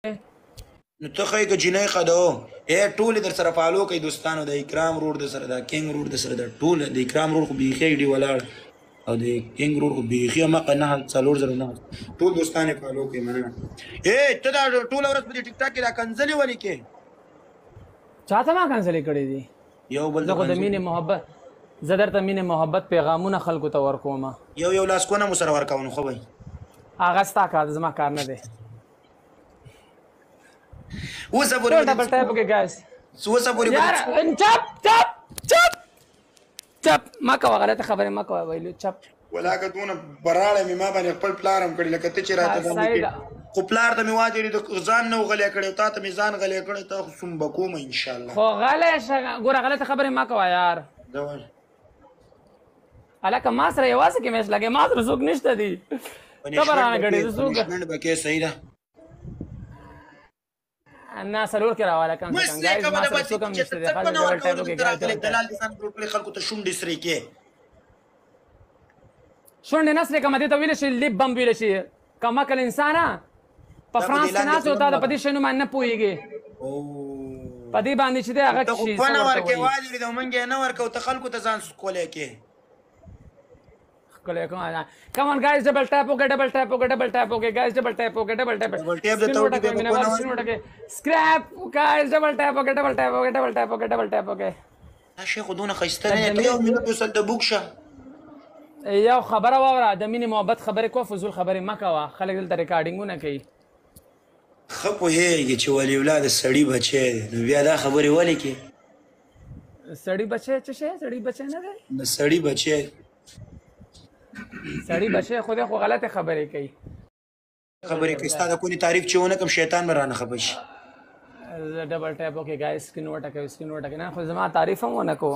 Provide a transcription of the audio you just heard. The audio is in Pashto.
نو ته خی که جنۍ خده ټول در سره فالو کوي دوستانو د اکرام رور د سره د کینګ رور د سره د ټول د اکرام رور خو بیخي ډي ولاړ او د کینګ رور خو بیخي مقه نه 4009 ټول دوستان یې فالو کوي مننه. ته دا ټول ورځ په ټیک ټاک کې دا کنځلې ولې کې چاته ما کنځلې کړې دي یو بل زه خو د مینې محبت زه درته مینې محبت پیغامونه خلکو ته ورکوم یو لاس کونه مو سره ورکوو نو خو به هغه ستا کار زما کار نه دی. اوسه پورې ډبل ټایپ وکړه ګایز. اوسه پورې یار چپ ما کوه غلطه خبرې ما کوه ویلو چپ ولاکه دونه براړه مې ما باندې خپل پلار هم کړی لکه ته چې راته باندې خو پلار ته مې واجري د ځان نه غلې کړی تا ته مې ځان غلې کړی ته سم بکوم ان شاء الله خو غلې ګوره غلطه خبرې ما کوه یار الکه ما سره یوازې کې مېش لګې ما سره څوک نشته دي خبرانه کړې څوک بکې صحیح ده انا سلور کې راواله کم څنګه ګایز ما سره څوک هم نشته دي خالص ډبل ټایپ وکړه دلال دي سان ګروپ خلکو ته شونډې سرې کې شونډې نه سرې کوم دې ته ویل شي لیب بم ویل شي کمکل انسانه په فرانس کې ناڅ وتا د پدې شنو باندې نه پويږي پدې باندې چې هغه شي په نو ورکه واجب د منګه نه ورکو ته خلکو ته ځان کولې کې Come on guys, double tap okay, guys, double tap okay. Scrap guys, double tap okay. شیخ خودونه خسته نه ته یو منټ وسل د بوکشه یو خبره واوره د مینې محبت خبرې کو فضول خبرې ما کوه خلک دلته ریکارډینګونه کوي خو په هیږي چې ولی اولاد سړی بچي نو بیا دا خبرې ولې کې سړی بچي څه شي سړی بچي نه دی سړی بچي سړی بچي خو دې خو غلطه خبرې کوي خبرې کوي ستاسو کوئی تعریف چېونه کوم شیطان مرانه خبرش ډبل ټیپ اوکے ګایز سکرین وټه کوي نه خو زما تعریف هم ونه کو